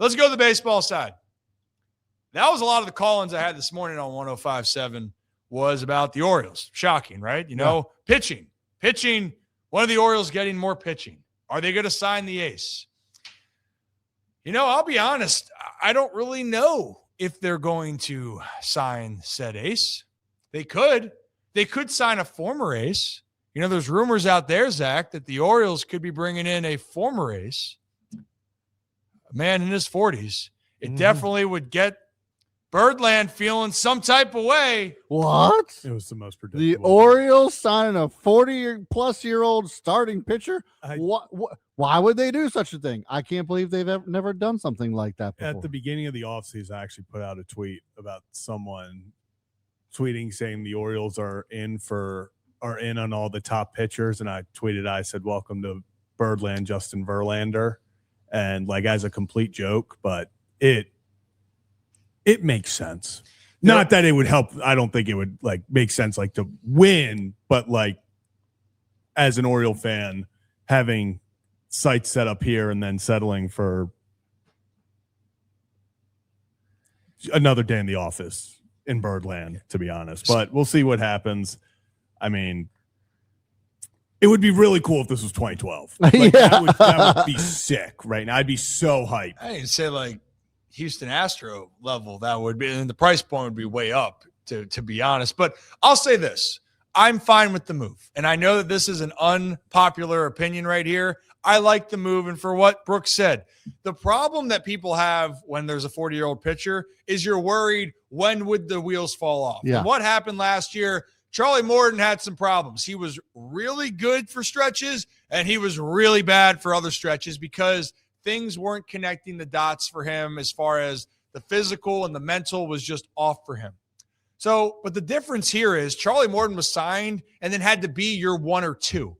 Let's go to the baseball side. That was a lot of the call-ins I had this morning on 105.7 was about the Orioles. Shocking, right? Pitching. One of the Orioles getting more pitching. Are they going to sign the ace? I'll be honest. I don't really know if they're going to sign said ace. They could. They could sign a former ace. There's rumors out there, Zach, that the Orioles could be bringing in a former ace, a man in his 40s. It definitely would get Birdland feeling some type of way. What? It was the most predictable. The Orioles signing a 40-plus-year-old starting pitcher? Why would they do such a thing? I can't believe they've never done something like that before. At the beginning of the offseason, I actually put out a tweet about someone tweeting saying the Orioles are in on all the top pitchers, and I said, "Welcome to Birdland, Justin Verlander," and as a complete joke, but it makes sense. Not that it would help. I don't think it would make sense to win, but as an Oriole fan, having sites set up here and then settling for another day in the office in Birdland, to be honest. But we'll see what happens. I mean, it would be really cool if this was 2012. That would be sick right now. I'd be so hyped. I didn't say Houston Astro level. That would be, and the price point would be way up, to be honest. But I'll say this. I'm fine with the move. And I know that this is an unpopular opinion right here. I like the move. And for what Brooks said, the problem that people have when there's a 40-year-old pitcher is you're worried, when would the wheels fall off? Yeah. And what happened last year, Charlie Morton had some problems. He was really good for stretches, and he was really bad for other stretches because things weren't connecting the dots for him as far as the physical and the mental was just off for him. So, but the difference here is Charlie Morton was signed and then had to be your 1 or 2.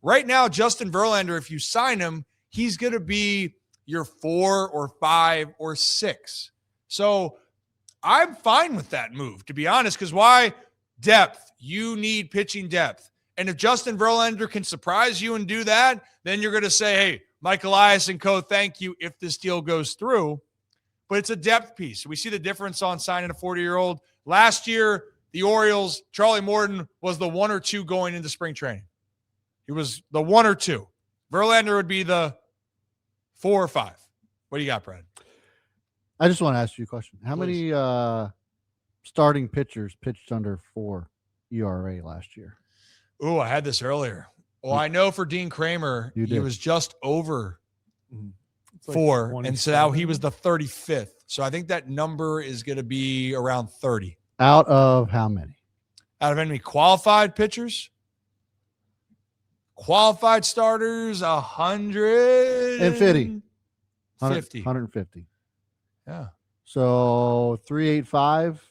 Right now, Justin Verlander, if you sign him, he's going to be your 4 or 5 or 6. So I'm fine with that move, to be honest, because why? Depth. You need pitching depth. And if Justin Verlander can surprise you and do that, then you're going to say, hey, Mike Elias and co, thank you if this deal goes through. But it's a depth piece. We see the difference on signing a 40-year-old. Last year, the Orioles, Charlie Morton was the 1 or 2 going into spring training. He was the 1 or 2. Verlander would be the 4 or 5. What do you got, Brad? I just want to ask you a question. How many starting pitchers pitched under 4 ERA last year? Oh, I had this earlier. Well, I know for Dean Kramer, he was just over 4, and so now he was the 35th. So I think that number is going to be around 30. Out of how many? Out of any qualified pitchers? Qualified starters, 150. 150. Yeah. So 385.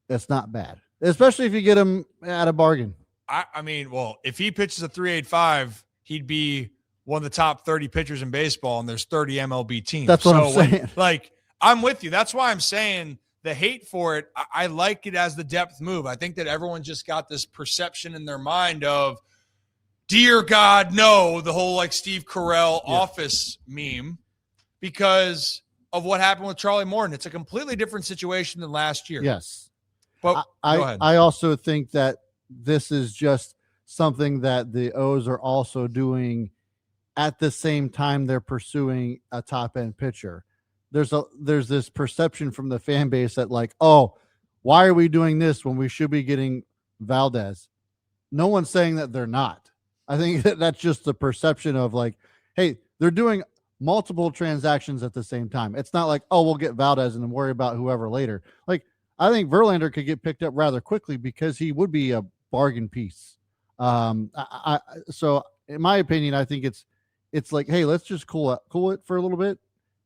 That's not bad, especially if you get him at a bargain. I mean, well, if he pitches a 385, he'd be one of the top 30 pitchers in baseball, and there's 30 MLB teams. That's what I'm saying. I'm with you. That's why I'm saying the hate for it, I like it as the depth move. I think that everyone just got this perception in their mind of, dear God, no, the whole Steve Carell office meme because of what happened with Charlie Morton. It's a completely different situation than last year. Yes. But go ahead. I also think that this is just something that the O's are also doing at the same time they're pursuing a top-end pitcher. There's this perception from the fan base that why are we doing this when we should be getting Valdez? No one's saying that they're not. I think that's just the perception of hey, they're doing multiple transactions at the same time. It's not we'll get Valdez and then worry about whoever later. I think Verlander could get picked up rather quickly because he would be a bargain piece. So in my opinion, I think it's hey, let's just cool it for a little bit.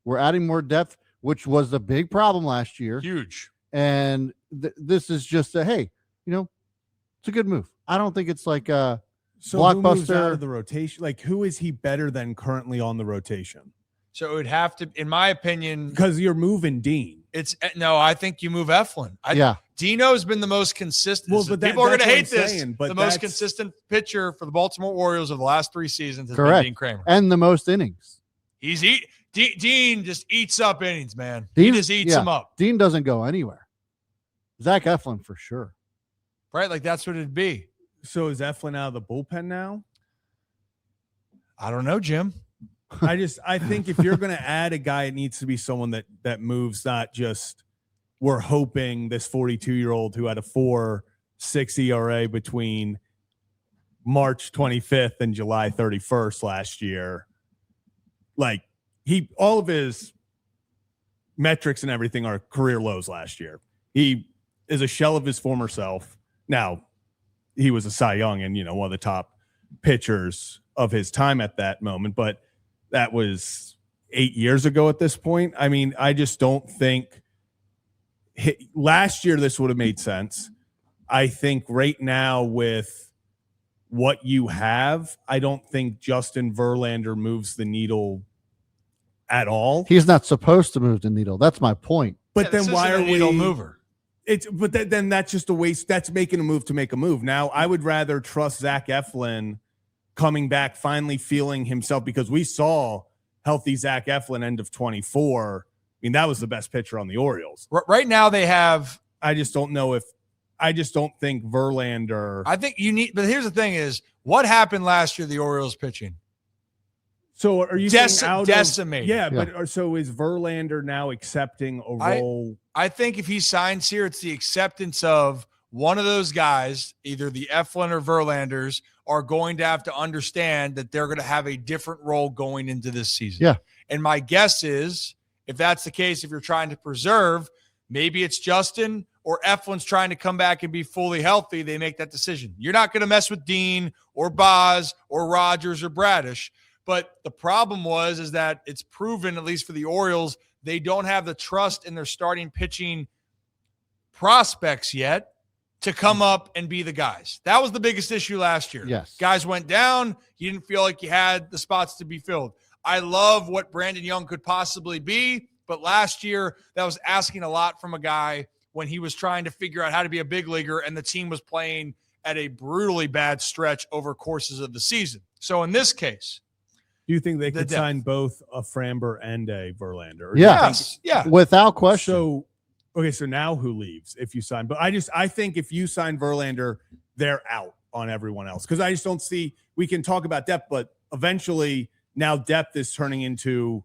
We're adding more depth, which was a big problem last year. Huge. And this is just hey, it's a good move. I don't think it's a blockbuster. Who moves out of the rotation? Who is he better than currently on the rotation? So it would have to, in my opinion, because you're moving Dean. I think you move Eflin. Dino's been the most consistent. Well, but people are going to hate this. The most consistent pitcher for the Baltimore Orioles of the last 3 seasons has been Dean Kramer. And the most innings. Dean just eats up innings, man. Dean, he just eats them up. Dean doesn't go anywhere. Zach Eflin for sure. Right? Like that's what it'd be. So is Eflin out of the bullpen now? I don't know, Jim. I think if you're going to add a guy, it needs to be someone that moves, not just we're hoping this 42-year-old who had a 4.6 ERA between March 25th and July 31st last year. Like all of his metrics and everything are career lows last year. He is a shell of his former self. Now, he was a Cy Young and, one of the top pitchers of his time at that moment, but that was 8 years ago at this point. I mean, I just don't think last year this would have made sense. I think right now with what you have, I don't think Justin Verlander moves the needle at all. He's not supposed to move the needle. That's my point. But then why are we mover? Then that's just a waste. That's making a move to make a move. Now, I would rather trust Zach Eflin coming back, finally feeling himself, because we saw healthy Zach Eflin end of 24. I mean, that was the best pitcher on the Orioles. Right now they have. I just don't think Verlander. I think you need, but here's the thing is, what happened last year, the Orioles pitching? So are you saying decimated? Yeah, but so is Verlander now accepting a role? I think if he signs here, it's the acceptance of one of those guys, either the Eflin or Verlanders, are going to have to understand that they're going to have a different role going into this season. Yeah. And my guess is, if that's the case, if you're trying to preserve, maybe it's Justin or Eflin's trying to come back and be fully healthy, they make that decision. You're not going to mess with Dean or Boz or Rogers or Bradish. But the problem is that it's proven, at least for the Orioles, they don't have the trust in their starting pitching prospects yet to come up and be the guys. That was the biggest issue last year. Yes. Guys went down. You didn't feel like you had the spots to be filled. I love what Brandon Young could possibly be, but last year that was asking a lot from a guy when he was trying to figure out how to be a big leaguer and the team was playing at a brutally bad stretch over courses of the season. So in this case, do you think they could sign both a Framber and a Verlander? Yes. Yeah. Without question. So, okay, so now who leaves if you sign? But I think if you sign Verlander, they're out on everyone else. Because I just don't see, we can talk about depth, but eventually now depth is turning into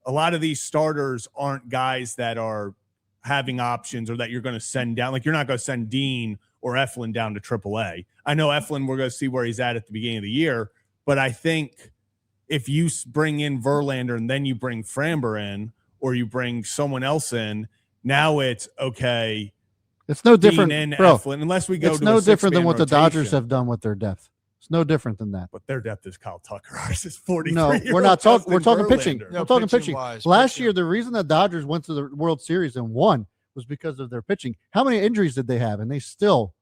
a lot of these starters aren't guys that are having options or that you're going to send down. Like you're not going to send Dean or Eflin down to AAA. I know Eflin, we're going to see where he's at the beginning of the year, but I think if you bring in Verlander and then you bring Framber in or you bring someone else in, now it's okay. It's no different, bro. Eflin, unless we go. It's no different than what the Dodgers have done with their depth. It's no different than that. But their depth is Kyle Tucker. Ours is 43. No, we're not talking. We're talking pitching. No, we're talking pitching. Last year, pitching. the reason the Dodgers went to the World Series and won was because of their pitching. How many injuries did they have? And they still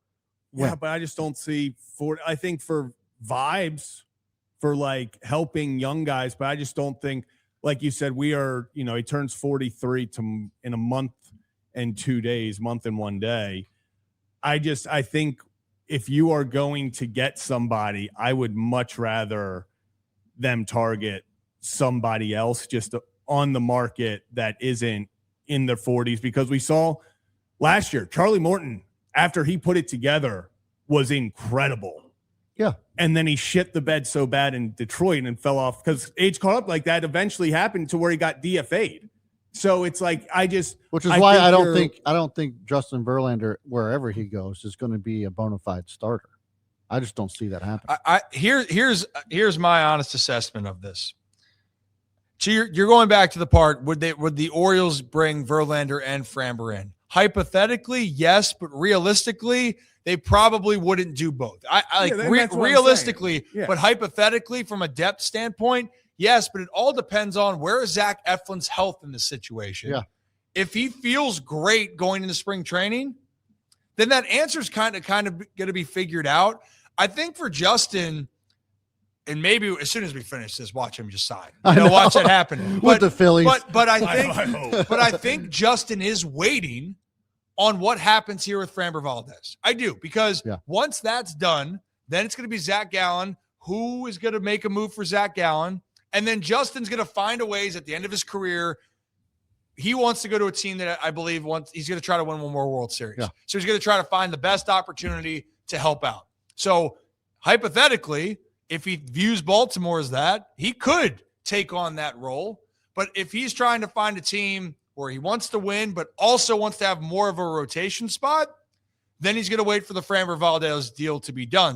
went. Yeah, but I just don't see I think for vibes, for like helping young guys, but I just don't think, like you said, we are, he turns 43 in a month and 2 days, month and 1 day. I think if you are going to get somebody, I would much rather them target somebody else just on the market that isn't in their 40s, because we saw last year, Charlie Morton, after he put it together, was incredible. Yeah. And then he shit the bed so bad in Detroit and fell off because age caught up. Like that eventually happened to where he got DFA'd. So it's like which is why I don't think Justin Verlander, wherever he goes, is going to be a bona fide starter. I just don't see that happen. Here's my honest assessment of this. So you're going back to the part, would the Orioles bring Verlander and Framber in? Hypothetically, yes, but realistically, they probably wouldn't do both. Realistically, yeah. But hypothetically, from a depth standpoint, yes, but it all depends on where is Zach Eflin's health in this situation. Yeah. If he feels great going into spring training, then that answer is kind of going to be figured out. I think for Justin, and maybe as soon as we finish this, watch him just sign. Watch that happen with the Phillies. But I think Justin is waiting on what happens here with Framber Valdez. I do, because once that's done, then it's going to be Zach Gallen. Who is going to make a move for Zach Gallen? And then Justin's going to find a ways at the end of his career. He wants to go to a team that I believe he's going to try to win one more World Series. Yeah. So he's going to try to find the best opportunity to help out. So hypothetically, if he views Baltimore as that, he could take on that role. But if he's trying to find a team where he wants to win, but also wants to have more of a rotation spot, then he's going to wait for the Framber Valdez deal to be done.